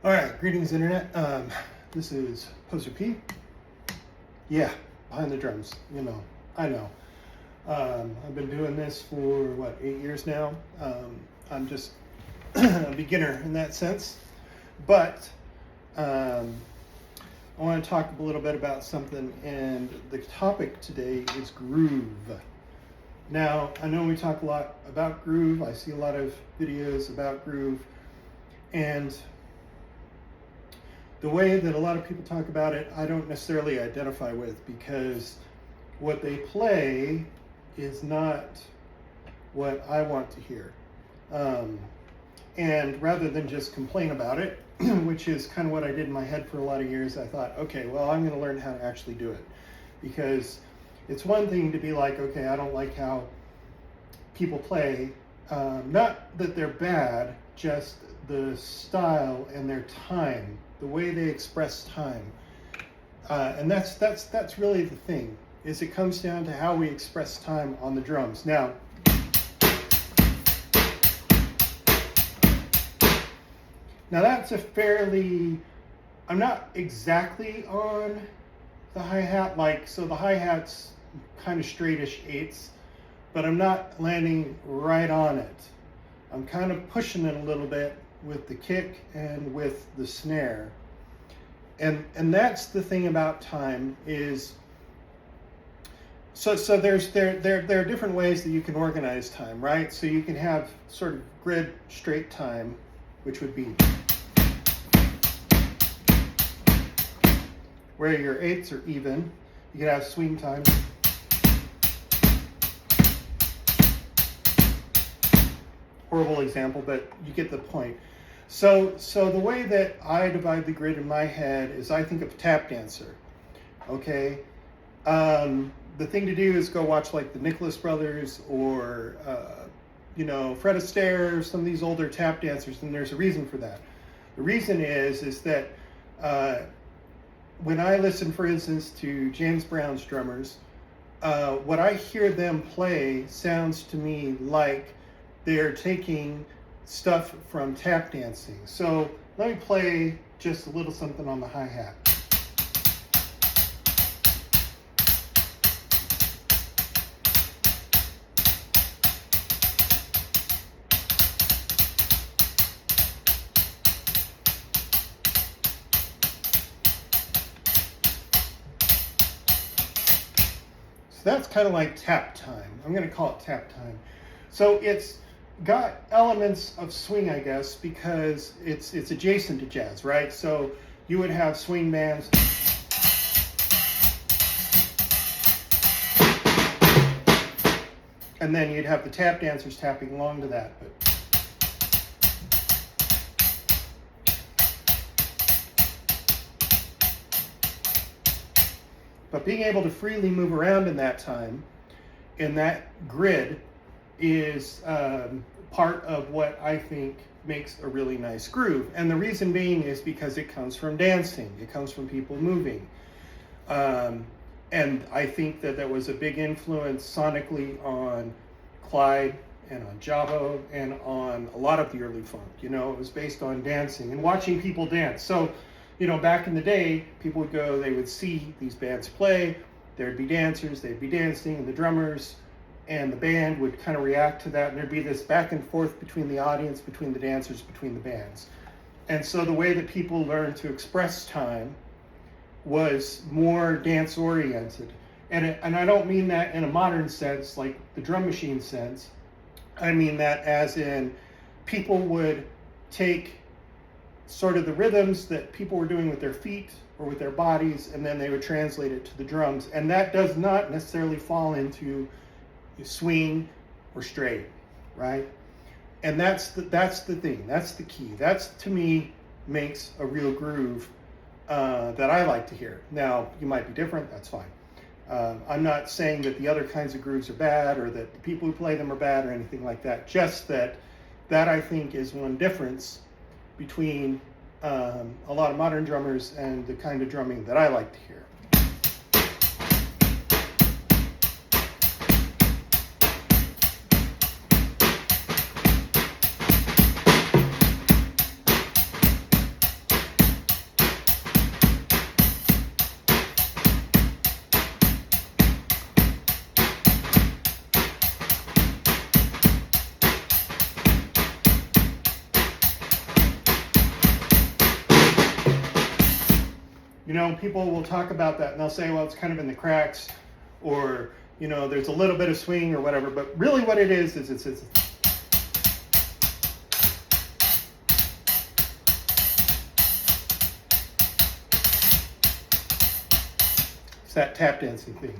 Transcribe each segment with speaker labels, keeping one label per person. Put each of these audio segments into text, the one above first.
Speaker 1: All right, greetings internet. This is Poser P. Yeah, behind the drums, I know. I've been doing this for, 8 years now. I'm just a beginner in that sense. But I want to talk a little bit about something, and the topic today is groove. Now, I know we talk a lot about groove. I see a lot of videos about groove, and the way that a lot of people talk about it, I don't necessarily identify with, because what they play is not what I want to hear. And rather than just complain about it, which is kind of what I did in my head for a lot of years, I thought, okay, well, I'm going to learn how to actually do it. Because it's one thing to be like, okay, I don't like how people play. Not that they're bad, just the style and their time, the way they express time. And that's really the thing, is it comes down to how we express time on the drums. Now, that's a fairly, I'm not exactly on the hi-hat, so the hi-hat's kind of straightish eighths, but I'm not landing right on it. I'm kind of pushing it a little bit with the kick and with the snare. And that's the thing about time is, so there are different ways that you can organize time, right? So you can have sort of grid straight time, which would be where your eighths are even. You can have swing time. Horrible example, but you get the point. So the way that I divide the grid in my head is I think of tap dancer, okay? The thing to do is go watch like the Nicholas Brothers or, Fred Astaire, some of these older tap dancers, and there's a reason for that. The reason is that when I listen, for instance, to James Brown's drummers, what I hear them play sounds to me like they're taking stuff from tap dancing. So let me play just a little something on the hi-hat. So that's kind of like tap time. I'm going to call it tap time. So it's got elements of swing, I guess, because it's adjacent to jazz, right? So you would have swing bands. And then you'd have the tap dancers tapping along to that. But being able to freely move around in that time, in that grid, is part of what I think makes a really nice groove. And the reason being is because it comes from dancing. It comes from people moving. And I think that was a big influence sonically on Clyde and on Jabo and on a lot of the early funk. It was based on dancing and watching people dance. So, back in the day, people would go, they would see these bands play, there'd be dancers, they'd be dancing, and the drummers and the band would kind of react to that, and there'd be this back and forth between the audience, between the dancers, between the bands. And so the way that people learned to express time was more dance-oriented. And I don't mean that in a modern sense, like the drum machine sense. I mean that as in people would take sort of the rhythms that people were doing with their feet or with their bodies, and then they would translate it to the drums. And that does not necessarily fall into swing or straight, right? And that's the thing, that's the key. That's, to me, makes a real groove that I like to hear. Now, you might be different, that's fine. I'm not saying that the other kinds of grooves are bad or that the people who play them are bad or anything like that, just that I think is one difference between a lot of modern drummers and the kind of drumming that I like to hear. You know, people will talk about that and they'll say, well, it's kind of in the cracks, or, you know, there's a little bit of swing or whatever. But really what it is it's that tap dancing thing.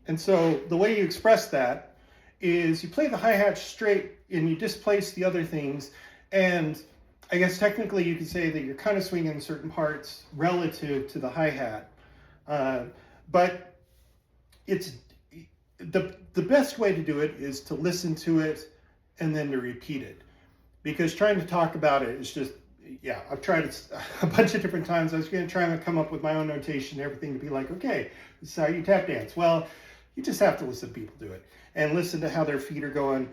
Speaker 1: And so the way you express that is you play the hi-hat straight and you displace the other things. And I guess technically you could say that you're kind of swinging certain parts relative to the hi-hat. But it's the best way to do it is to listen to it and then to repeat it. Because trying to talk about it is just, yeah, I've tried it a bunch of different times. I was going to try and come up with my own notation and everything to be like, okay, this is how you tap dance. Well, you just have to listen to people do it and listen to how their feet are going,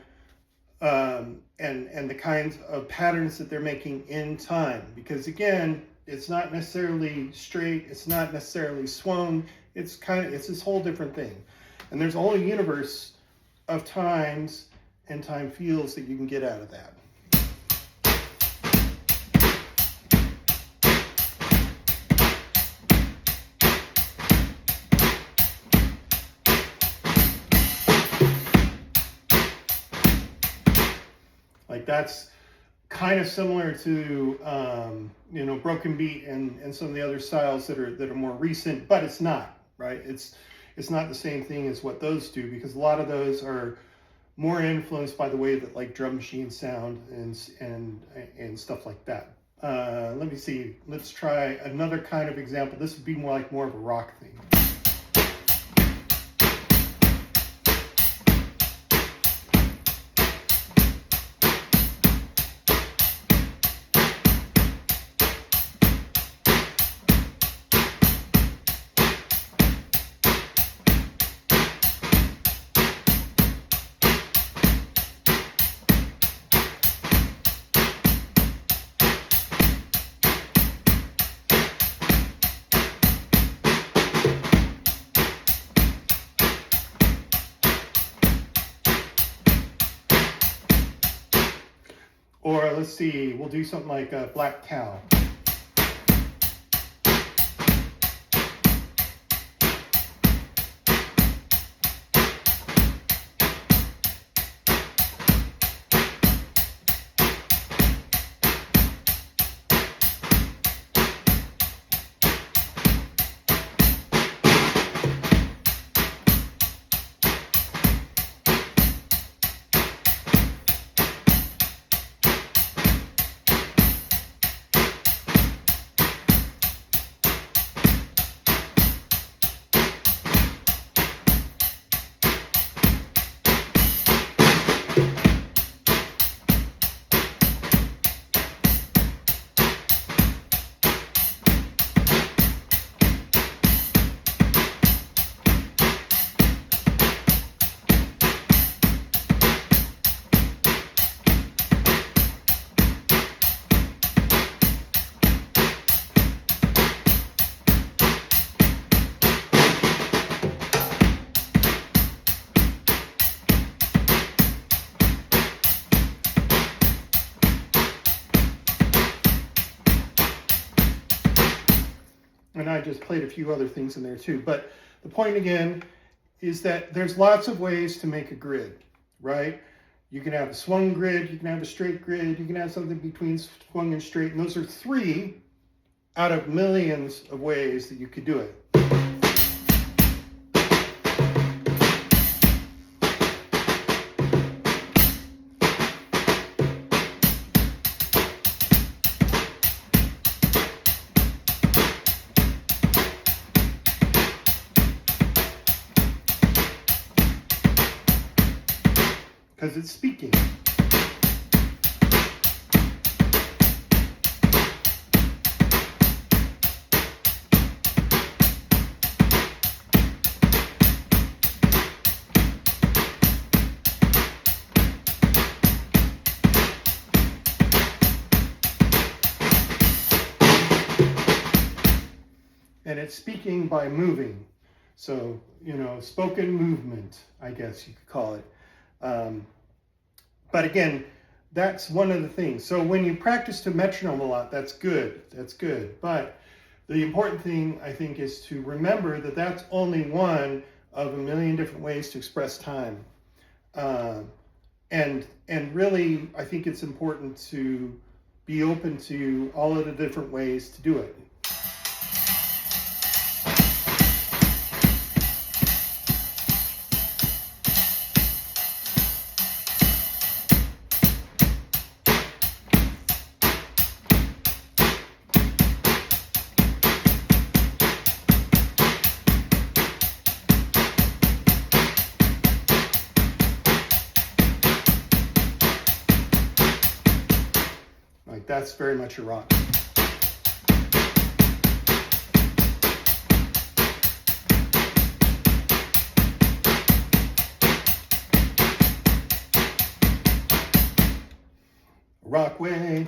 Speaker 1: and the kinds of patterns that they're making in time. Because again, it's not necessarily straight, it's not necessarily swung, it's this whole different thing. And there's a whole universe of times and time feels that you can get out of that. Like that's kind of similar to you know, broken beat and some of the other styles that are more recent, but it's not, right? It's not the same thing as what those do, because a lot of those are more influenced by the way that like drum machines sound and stuff like that. Let me see. Let's try another kind of example. This would be more of a rock thing. Or let's see, we'll do something like a Black Cow. And I just played a few other things in there too. But the point again is that there's lots of ways to make a grid, right? You can have a swung grid, you can have a straight grid, you can have something between swung and straight. And those are 3 out of millions of ways that you could do it. Because it's speaking. and it's speaking by moving. So, you know, spoken movement, I guess you could call it. But again, that's one of the things. So when you practice to metronome a lot, that's good. That's good. But the important thing, I think, is to remember that that's only one of a million different ways to express time. And really, I think it's important to be open to all of the different ways to do it. Like, that's very much a rock. Rock way.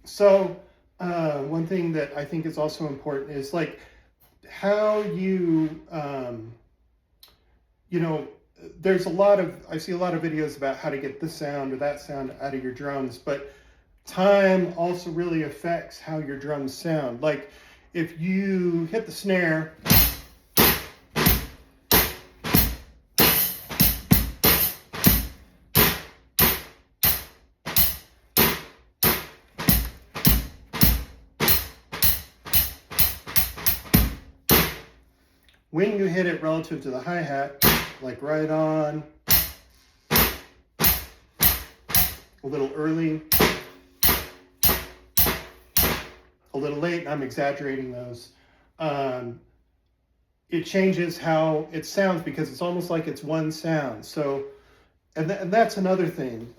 Speaker 1: So one thing that I think is also important is like how you, you know, there's I see a lot of videos about how to get this sound or that sound out of your drums, but time also really affects how your drums sound. Like if you hit the snare, when you hit it relative to the hi-hat, like right on, a little early, a little late, I'm exaggerating those, it changes how it sounds because it's almost like it's one sound. So, and that's another thing.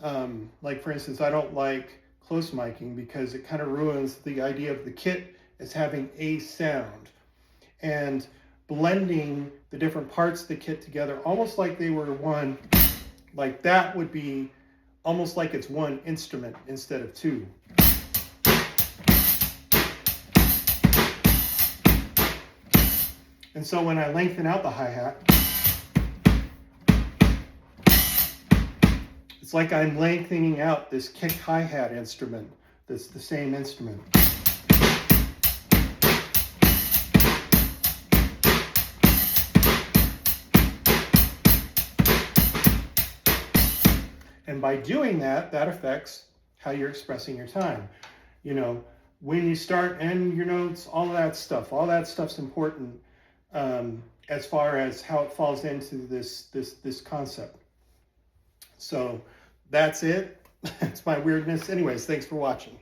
Speaker 1: Like for instance, I don't like close miking because it kind of ruins the idea of the kit as having a sound. And blending the different parts of the kit together almost like they were one, like that would be almost like it's one instrument instead of two. And so when I lengthen out the hi-hat, it's like I'm lengthening out this kick hi-hat instrument that's the same instrument. And by doing that, that affects how you're expressing your time. You know, when you start and your notes, all that stuff's important as far as how it falls into this concept. So that's it. It's my weirdness. Anyways, thanks for watching.